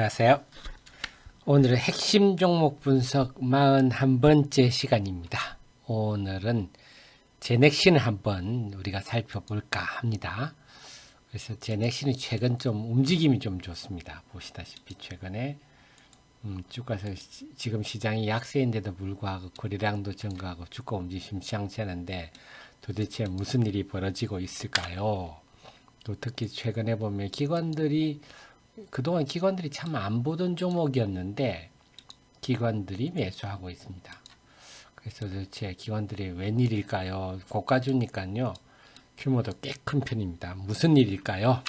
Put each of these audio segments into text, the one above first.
안녕하세요. 오늘은 핵심 종목 분석 41번째 시간입니다. 오늘은 제넥신을 한번 우리가 살펴볼까 합니다. 그래서 제넥신이 최근 좀 움직임이 좀 좋습니다. 보시다시피 최근에 쭉 가서 지금 시장이 약세인데도 불구하고 거래량도 증가하고 주가 움직임이 심상치 않은데 도대체 무슨 일이 벌어지고 있을까요? 또 특히 최근에 보면 그동안 기관들이 참 안 보던 종목이었는데 기관들이 매수하고 있습니다. 그래서 도대체 기관들이 웬일일까요? 고가주니까요. 규모도 꽤 큰 편입니다. 무슨 일일까요?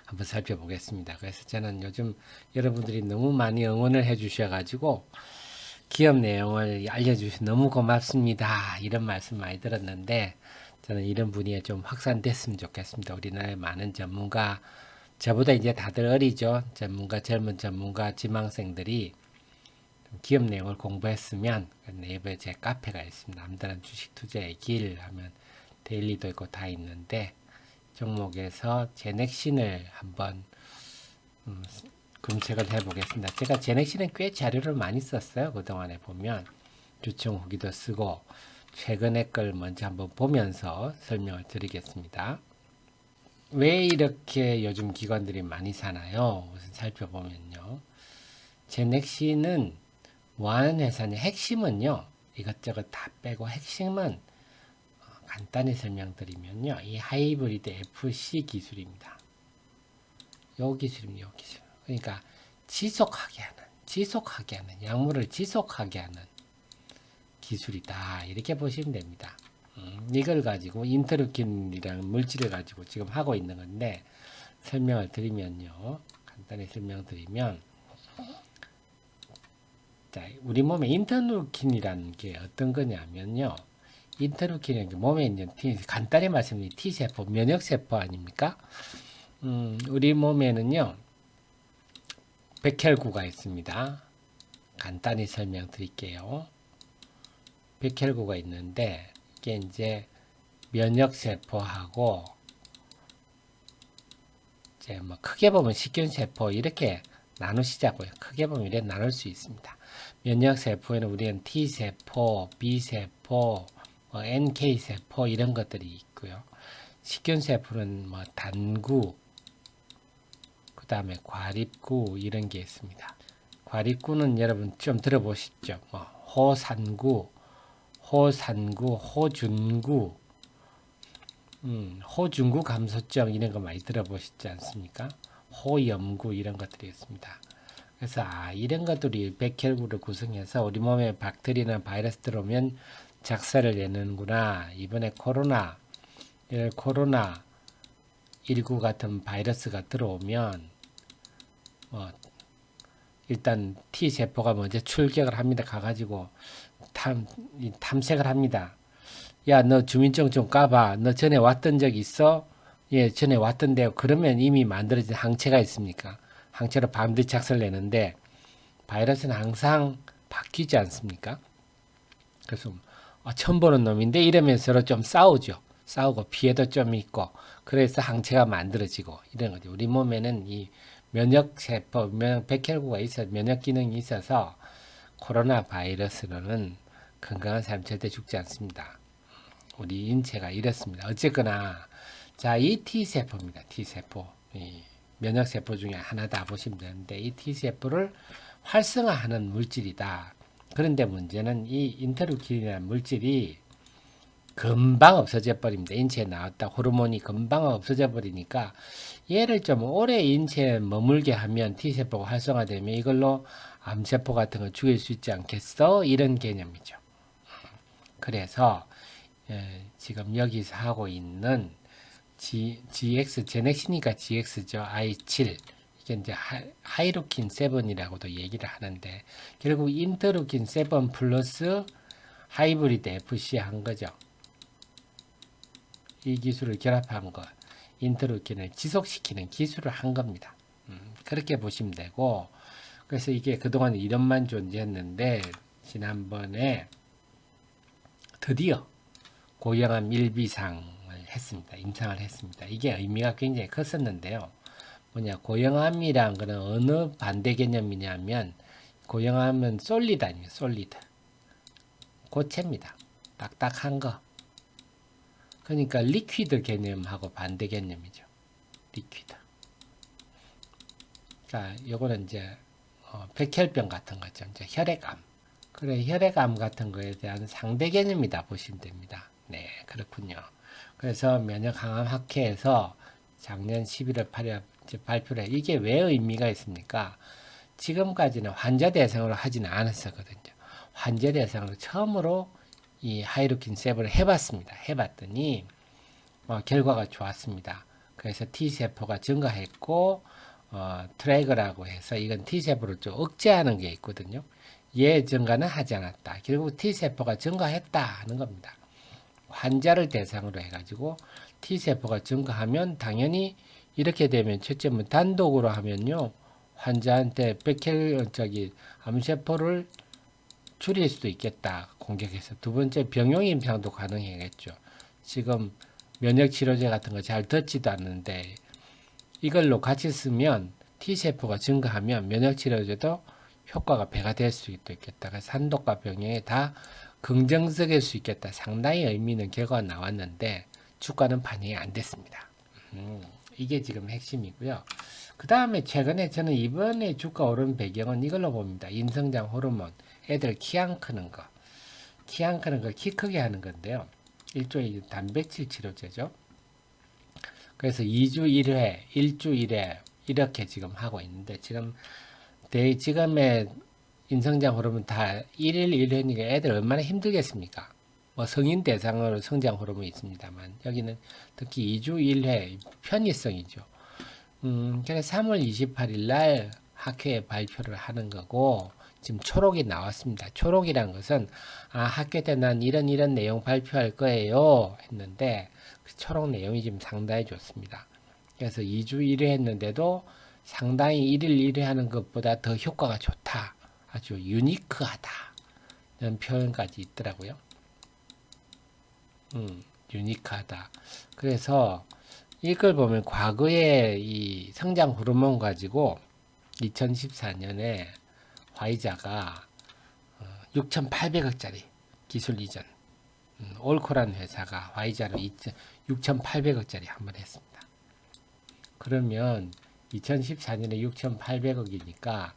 한번 살펴보겠습니다. 그래서 저는 요즘 여러분들이 너무 많이 응원을 해주셔가지고 기업 내용을 알려주셔서 너무 고맙습니다. 이런 말씀 많이 들었는데 저는 이런 분위기가 좀 확산됐으면 좋겠습니다. 우리나라의 많은 전문가, 저보다 이제 다들 어리죠. 젊은 전문가, 지망생들이 기업 내용을 공부했으면 네이버에 제 카페가 있습니다. 남다른 주식 투자의 길 하면 데일리도 있고 다 있는데 종목에서 제넥신을 한번 검색을 해보겠습니다. 제가 제넥신은 꽤 자료를 많이 썼어요. 그동안에 보면 주총 후기도 쓰고 최근에 걸 먼저 한번 보면서 설명을 드리겠습니다. 왜 이렇게 요즘 기관들이 많이 사나요? 우선 살펴보면요. 제넥신은 뭐하는 회사냐? 핵심은요. 이것저것 다 빼고 핵심은 간단히 설명드리면요. 이 하이브리드 FC 기술입니다. 요 기술입니다. 요 기술. 그러니까 지속하게 하는 약물을 지속하게 하는 기술이다. 이렇게 보시면 됩니다. 이걸 가지고 인터루킨이라는 물질을 가지고 지금 하고 있는 건데 설명을 드리면요. 간단히 설명드리면 자, 우리 몸에 인터루킨이라는 게 어떤 거냐면요. 인터루킨이라는 게 몸에 있는 간단히 말씀드리면 T세포, 면역세포 아닙니까? 우리 몸에는요. 백혈구가 있습니다. 간단히 설명드릴게요. 백혈구가 있는데 이게 이제 면역세포하고 이제 뭐 크게 보면 식균세포 이렇게 나누시자고요. 크게 보면 이렇게 나눌 수 있습니다. 면역세포에는 우리는 T세포, B세포, 뭐 NK세포 이런 것들이 있고요. 식균세포는 뭐 단구, 그 다음에 과립구 이런 게 있습니다. 과립구는 여러분 좀 들어보셨죠? 뭐 호산구, 호준구, 호중구 감소증 이런 거 많이 들어보셨지 않습니까? 호염구 이런 것들이 있습니다. 그래서 이런 것들이 백혈구를 구성해서 우리 몸에 박테리아나 바이러스 들어오면 작살을 내는구나. 이번에 코로나 19 같은 바이러스가 들어오면 일단 T세포가 먼저 출격을 합니다. 가가지고 탐색을 합니다. 야, 너 주민증 좀 까봐. 너 전에 왔던 적 있어? 예, 전에 왔던데요. 그러면 이미 만들어진 항체가 있습니까? 항체로 반드시 작살을 내는데 바이러스는 항상 바뀌지 않습니까? 그래서 처음 보는 놈인데 이러면서 서로 좀 싸우죠. 싸우고 피해도 좀 있고 그래서 항체가 만들어지고 이런 거죠. 우리 몸에는 이 면역세포, 백혈구가 있어 면역 기능이 있어서 코로나 바이러스로는 건강한 사람 절대 죽지 않습니다. 우리 인체가 이렇습니다. 어쨌거나 자, 이 T세포입니다. T세포. 이 면역세포 중에 하나다 보시면 되는데 이 T세포를 활성화하는 물질이다. 그런데 문제는 이 인터루킨이라는 물질이 금방 없어져 버립니다. 인체에 나왔다 호르몬이 금방 없어져 버리니까 얘를 좀 오래 인체에 머물게 하면 T세포가 활성화되면 이걸로 암세포 같은 거 죽일 수 있지 않겠어? 이런 개념이죠. 그래서 지금 여기서 하고 있는 GX 제넥시니까 GX죠. I7 이게 이제 하이루킨 7이라고도 얘기를 하는데 결국 인터루킨 7 플러스 하이브리드 FC 한 거죠. 이 기술을 결합한 거 인터루킨을 지속시키는 기술을 한 겁니다. 그렇게 보시면 되고 그래서 이게 그동안 이론만 존재했는데 지난번에 드디어 고영암 1비상을 했습니다. 임상을 했습니다. 이게 의미가 굉장히 컸었는데요. 뭐냐, 고형암이란 거는 어느 반대 개념이냐면, 고형암은 솔리드 아니에요, 솔리드. 고체입니다. 딱딱한 거. 그러니까 리퀴드 개념하고 반대 개념이죠. 리퀴드. 그러니까 요거는 이제 백혈병 같은 거죠. 이제 혈액암. 그래, 혈액암 같은 거에 대한 상대 개념이다 보시면 됩니다. 네, 그렇군요. 그래서 면역항암 학회에서 작년 11월 8일 발표를 해. 이게 왜 의미가 있습니까? 지금까지는 환자 대상으로 하지는 않았었거든요. 환자 대상으로 처음으로 이 하이루킨 세븐을 해봤습니다. 해봤더니 결과가 좋았습니다. 그래서 T세포가 증가했고 트래그라고 해서 이건 T세포를 좀 억제하는 게 있거든요. 얘 증가는 하지 않았다. 결국 T세포가 증가했다 하는 겁니다. 환자를 대상으로 해가지고 T세포가 증가하면 당연히 이렇게 되면 첫째는 단독으로 하면요. 환자한테 암세포를 줄일 수도 있겠다. 공격해서. 두 번째 병용 임상도 가능하겠죠. 지금 면역치료제 같은 거 잘 듣지도 않는데 이걸로 같이 쓰면 T세포가 증가하면 면역치료제도 효과가 배가 될 수 있겠다. 그래서 산독과 병용에 다 긍정적일 수 있겠다. 상당히 의미 있는 결과가 나왔는데 주가는 반영이 안 됐습니다. 이게 지금 핵심이고요. 그 다음에 최근에 저는 이번에 주가 오른 배경은 이걸로 봅니다. 인성장 호르몬. 애들 키 안 크는 거. 키 안 크는 거 키 크게 하는 건데요. 일종의 단백질 치료제죠. 그래서 2주 1회, 1주 1회 이렇게 지금 하고 있는데 지금의 인성장 호르몬 다 1일 1회니까 애들 얼마나 힘들겠습니까? 뭐 성인 대상으로 성장 호르몬이 있습니다만 여기는 특히 2주 1회 편의성이죠. 그래서 3월 28일 날 학회에 발표를 하는 거고 지금 초록이 나왔습니다. 초록이란 것은 학회 때 난 이런 내용 발표할 거예요 했는데 그 초록 내용이 지금 상당히 좋습니다. 그래서 2주 1회 했는데도 상당히 1일 1회 하는 것보다 더 효과가 좋다. 아주 유니크하다. 이런 표현까지 있더라고요. 유니크하다. 그래서 이걸 보면 과거에 이 성장 호르몬 가지고 2014년에 화이자가 6,800억짜리 기술 이전 올코란 회사가 화이자로 6,800억짜리 한번 했습니다. 그러면 2014년에 6,800억이니까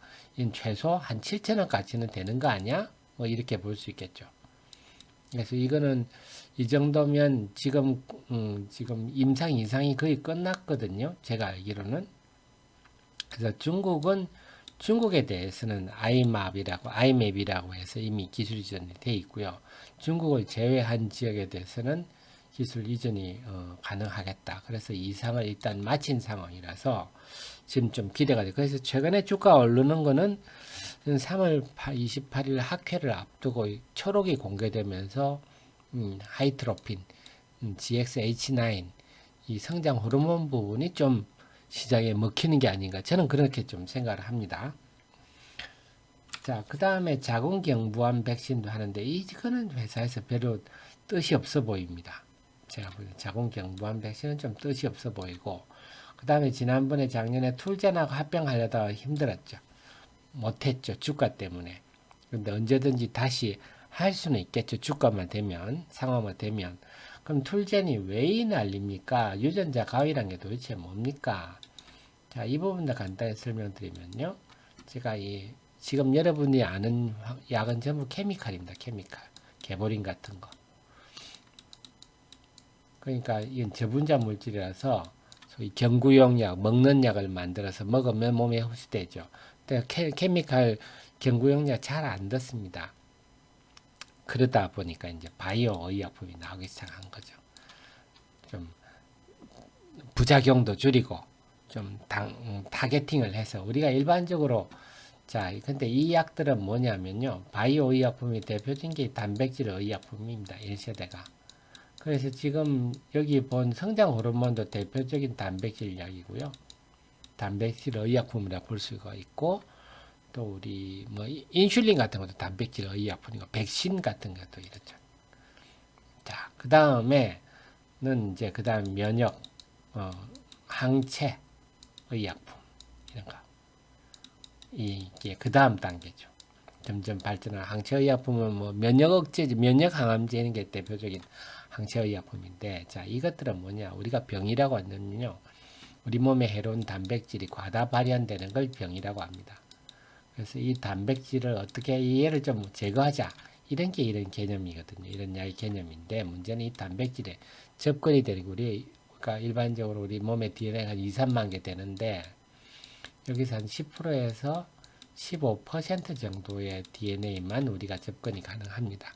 최소 한 7,000억까지는 되는 거 아니야? 뭐 이렇게 볼 수 있겠죠. 그래서 이거는 이 정도면 지금 임상 이상이 거의 끝났거든요. 제가 알기로는. 그래서 중국에 대해서는 아이맵이라고 해서 이미 기술 이전이 돼 있고요. 중국을 제외한 지역에 대해서는 기술 이전이 가능하겠다. 그래서 이상을 일단 마친 상황이라서 지금 좀 기대가 돼요. 그래서 최근에 주가 오르는 거는 3월 28일 학회를 앞두고 초록이 공개되면서 하이트로핀, GXH9 이 성장 호르몬 부분이 좀 시장에 먹히는 게 아닌가 저는 그렇게 좀 생각을 합니다. 자, 그 다음에 자궁경부암 백신도 하는데 이거는 회사에서 별로 뜻이 없어 보입니다. 제가 보기엔 자궁경부암 백신은 좀 뜻이 없어 보이고 그 다음에 지난번에 작년에 툴젠하고 합병하려다가 힘들었죠. 못했죠. 주가 때문에. 근데 언제든지 다시 할 수는 있겠죠. 주가만 되면, 상황만 되면. 그럼 툴젠이 왜 이 난립니까? 유전자 가위란 게 도대체 뭡니까? 자, 이 부분도 간단히 설명드리면요. 제가 지금 여러분이 아는 약은 전부 케미칼입니다. 케미칼. 개보린 같은 거. 그러니까 이건 저분자 물질이라서 소위 경구용 약, 먹는 약을 만들어서 먹으면 몸에 흡수되죠. 근데 케미칼 경구용 약 잘 안 듣습니다. 그러다 보니까 이제 바이오 의약품이 나오기 시작한 거죠. 좀 부작용도 줄이고 좀 타겟팅을 해서 우리가 일반적으로 자, 근데 이 약들은 뭐냐면요. 바이오 의약품이 대표적인 게 단백질 의약품입니다. 1세대가. 그래서 지금 여기 본 성장 호르몬도 대표적인 단백질 약이고요. 단백질 의약품이라 볼 수가 있고 또 우리 뭐 인슐린 같은 것도 단백질 의약품이고 백신 같은 것도 이렇죠. 자, 그 다음에는 이제 그 다음 면역 항체 의약품 이런 거. 이게 그 다음 단계죠. 점점 발전한 항체의약품은 뭐 면역 억제제, 면역 항암제 이런 게 대표적인 항체의약품인데, 자 이것들은 뭐냐? 우리가 병이라고 하면요, 우리 몸에 해로운 단백질이 과다 발현되는 걸 병이라고 합니다. 그래서 이 단백질을 어떻게 얘를 좀 제거하자, 이런 게 이런 개념이거든요. 이런 야의 개념인데, 문제는 이 단백질에 접근이 되고 우리가 일반적으로 우리 몸에 DNA가 한 2, 3만 개 되는데, 여기서 한 10%에서 15% 정도의 DNA만 우리가 접근이 가능합니다.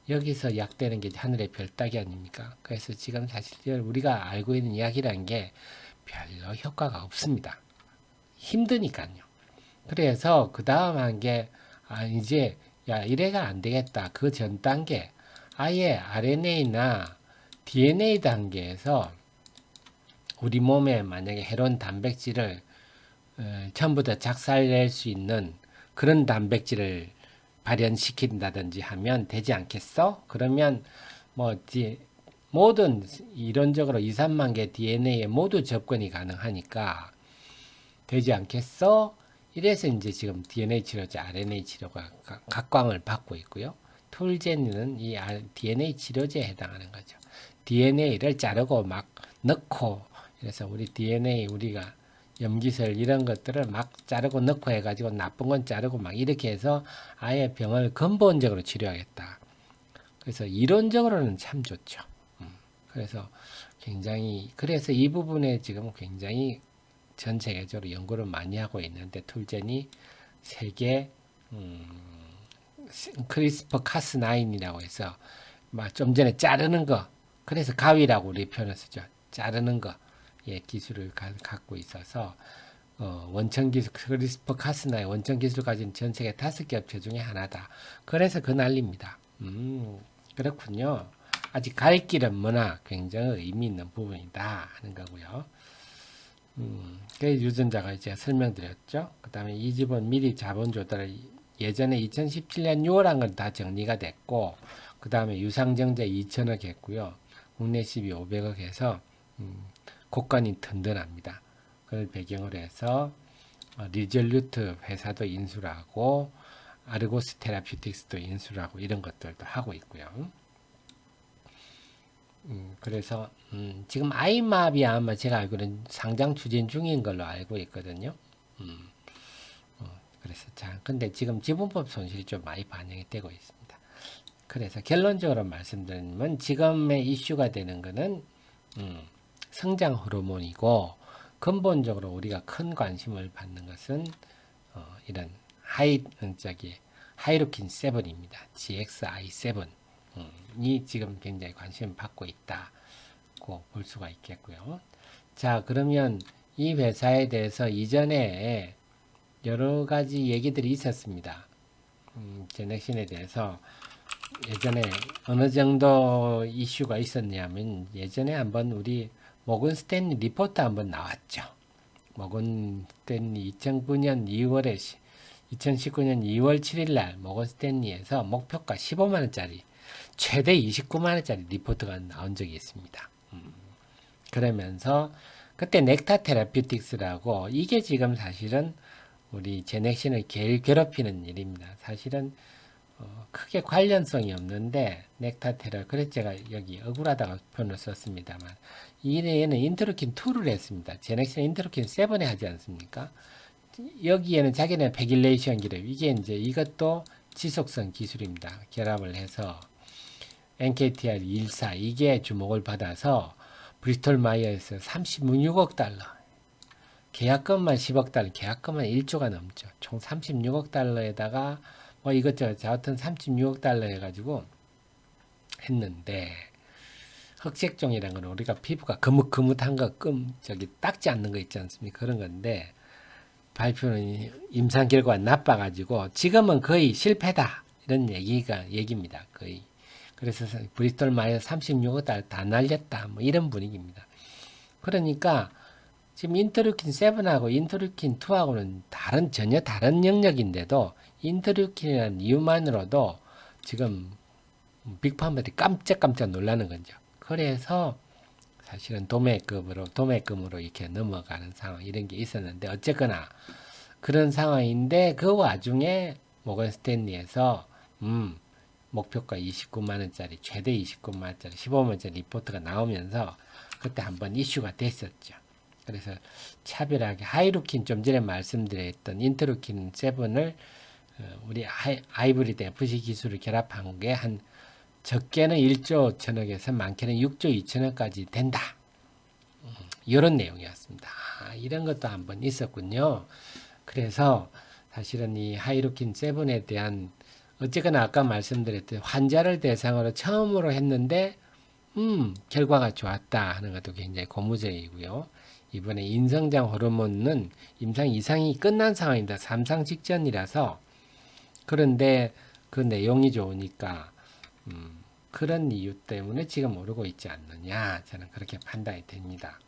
여기서 약되는 게 하늘의 별 따기 아닙니까? 그래서 지금 사실 우리가 알고 있는 약이라는 게 별로 효과가 없습니다. 힘드니까요. 그래서 그 다음 한 게, 이제 야 이래가 안 되겠다. 그 전 단계, 아예 RNA나 DNA 단계에서 우리 몸에 만약에 해로운 단백질을 전부 다 작살낼 수 있는 그런 단백질을 발현시킨다든지 하면 되지 않겠어? 그러면 뭐 모든 이론적으로 2, 3만 개 DNA에 모두 접근이 가능하니까 되지 않겠어? 이래서 이제 지금 DNA 치료제, RNA 치료가 각광을 받고 있고요. 툴제니는 이 DNA 치료제에 해당하는 거죠. DNA를 자르고 막 넣고, 그래서 우리 DNA 우리가 염기설 이런 것들을 막 자르고 넣고 해가지고 나쁜 건 자르고 막 이렇게 해서 아예 병을 근본적으로 치료하겠다. 그래서 이론적으로는 참 좋죠. 그래서 그래서 이 부분에 지금 굉장히 전 세계적으로 연구를 많이 하고 있는데, 툴젠이 세계 크리스퍼 카스9이라고 해서 좀 전에 자르는 거, 그래서 가위라고 우리 표현을 쓰죠. 자르는 거, 예, 기술을 갖고 있어서 원천 기술, 크리스퍼 카스9 원천 기술을 가진 전 세계 5개 업체 중에 하나다. 그래서 그 난리입니다. 그렇군요. 아직 갈 길은 머나 굉장히 의미 있는 부분이다 하는 거고요. 그 유전자가 이제 설명드렸죠. 그 다음에 이 집은 미리 자본 조달을 예전에 2017년 6월 한 건 다 정리가 됐고, 그 다음에 유상증자 2천억 했고요. 국내 시비 500억 해서 국간이 든든합니다. 그걸 배경으로 해서 리졸루트 회사도 인수를 하고 아르고스 테라퓨틱스도 인수를 하고 이런 것들도 하고 있고요. 그래서 지금 아이마비 아마 제가 알고는 상장 추진 중인 걸로 알고 있거든요. 그래서 근데 지금 지분법 손실이 좀 많이 반영이 되고 있습니다. 그래서 결론적으로 말씀드리면 지금의 이슈가 되는 거는 성장 호르몬이고, 근본적으로 우리가 큰 관심을 받는 것은 이런 하이루킨 7입니다. GXI7. 이 지금 굉장히 관심을 받고 있다고 볼 수가 있겠고요. 자, 그러면 이 회사에 대해서 이전에 여러 가지 얘기들이 있었습니다. 제넥신에 대해서 예전에 어느 정도 이슈가 있었냐면, 예전에 한번 우리 모건 스탠리 리포트 한번 나왔죠. 모건 스탠리 2019년 2월 7일 날 모건 스탠리에서 목표가 15만 원짜리, 최대 29만 원짜리 리포트가 나온 적이 있습니다. 그러면서 그때 넥타 테라퓨틱스라고, 이게 지금 사실은 우리 제넥신을 제일 괴롭히는 일입니다. 사실은 크게 관련성이 없는데 넥타 테라, 그래서 제가 여기 억울하다고 표현을 썼습니다만, 이에는 인터루킨 2를 했습니다. 제넥신은 인터루킨 7에 하지 않습니까? 여기에는 자기네 패길레이션 기록, 이게 이제 이것도 지속성 기술입니다. 결합을 해서 NKTR14 이게 주목을 받아서 브리스톨 마이어에서 36억 달러, 계약금만 10억 달러, 계약금만 1조가 넘죠. 총 36억 달러에다가 뭐 이것저것 하여튼 36억 달러 해가지고 했는데, 흑색종이라는 건 우리가 피부가 거뭇거뭇한 거, 닦지 않는 거 있지 않습니까? 그런 건데, 발표는 임상 결과가 나빠가지고 지금은 거의 실패다, 이런 얘기입니다. 거의. 그래서 브리스톨 마이어 36억 달러 다 날렸다, 뭐 이런 분위기입니다. 그러니까 지금 인터루킨 7하고 인터루킨 2하고는 전혀 다른 영역인데도 인터루킨이라는 이유만으로도 지금 빅파머들이 깜짝깜짝 놀라는 거죠. 그래서 사실은 도매금으로 이렇게 넘어가는 상황 이런 게 있었는데 어쨌거나 그런 상황인데 그 와중에 모건 스탠리에서 목표가 29만 원짜리 최대 29만 원짜리 15만 원짜리 리포트가 나오면서 그때 한번 이슈가 됐었죠. 그래서 차별하게 하이루킨 좀 전에 말씀드렸던 인터루킨 7을 우리 아이브리드 FC 기술을 결합한 게 한 적게는 1조 1천억에서 많게는 6조 2천억까지 된다. 이런 내용이었습니다. 이런 것도 한번 있었군요. 그래서 사실은 이 하이루킨 7에 대한 어쨌거나 아까 말씀드렸듯 환자를 대상으로 처음으로 했는데 결과가 좋았다 하는 것도 굉장히 고무적이고요. 이번에 인성장 호르몬은 임상 이상이 끝난 상황입니다. 3상 직전이라서 그런데 그 내용이 좋으니까 그런 이유 때문에 지금 오르고 있지 않느냐 저는 그렇게 판단이 됩니다.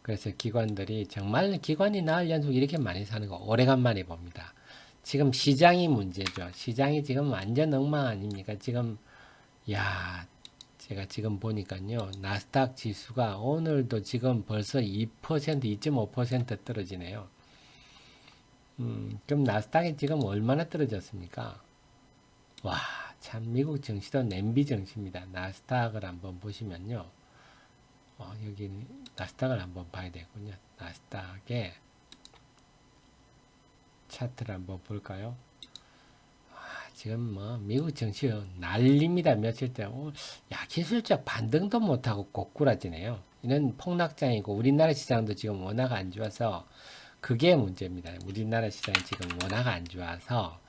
그래서 기관들이 정말 기관이 나흘 연속 이렇게 많이 사는 거 오래간만에 봅니다. 지금 시장이 문제죠. 시장이 지금 완전 엉망 아닙니까? 지금 제가 지금 보니까요. 나스닥 지수가 오늘도 지금 벌써 2%, 2.5% 떨어지네요. 그럼 나스닥이 지금 얼마나 떨어졌습니까? 와, 참 미국 증시도 냄비 증시입니다. 나스닥을 한번 보시면요. 여기 나스닥을 한번 봐야 되군요. 나스닥의 차트를 한번 볼까요? 지금 뭐 미국 증시 난립니다. 며칠 때 기술적 반등도 못하고 고꾸라지네요. 이런 폭락장이고 우리나라 시장도 지금 워낙 안 좋아서 그게 문제입니다. 우리나라 시장이 지금 워낙 안 좋아서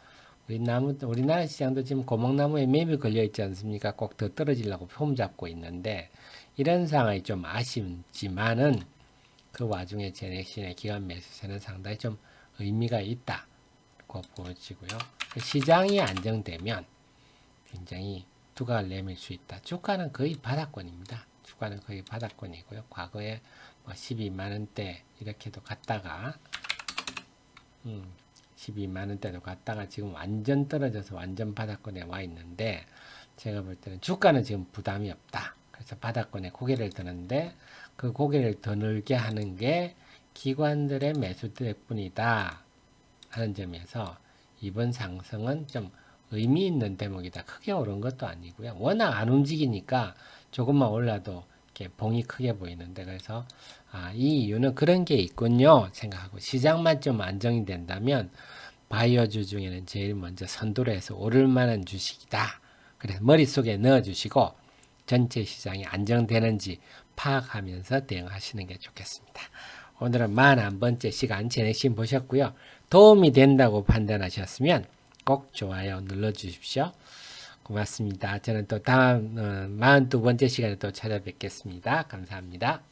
우리나라 시장도 지금 고목나무에 매미 걸려 있지 않습니까? 꼭 더 떨어지려고 폼 잡고 있는데 이런 상황이 좀 아쉽지만은 그 와중에 제넥신의 기관 매수세는 상당히 좀 의미가 있다고 보여지고요. 시장이 안정되면 굉장히 두각을 내밀 수 있다. 주가는 거의 바닥권입니다. 주가는 거의 바닥권이고요. 과거에 12만 원대 이렇게도 갔다가 12만 원대도 갔다가 지금 완전 떨어져서 완전 바닥권에 와 있는데 제가 볼 때는 주가는 지금 부담이 없다. 그래서 바닥권에 고개를 드는데 그 고개를 드늘게 하는 게 기관들의 매수 때문이다 하는 점에서 이번 상승은 좀 의미 있는 대목이다. 크게 오른 것도 아니고요. 워낙 안 움직이니까 조금만 올라도 이렇게 봉이 크게 보이는데 그래서 이 이유는 그런 게 있군요 생각하고 시장만 좀 안정이 된다면 바이오주 중에는 제일 먼저 선두로 해서 오를 만한 주식이다. 그래서 머릿속에 넣어주시고 전체 시장이 안정되는지 파악하면서 대응하시는 게 좋겠습니다. 오늘은 41번째 시간 제넥신 보셨고요. 도움이 된다고 판단하셨으면 꼭 좋아요 눌러주십시오. 고맙습니다. 저는 또 다음 42번째 시간에 또 찾아뵙겠습니다. 감사합니다.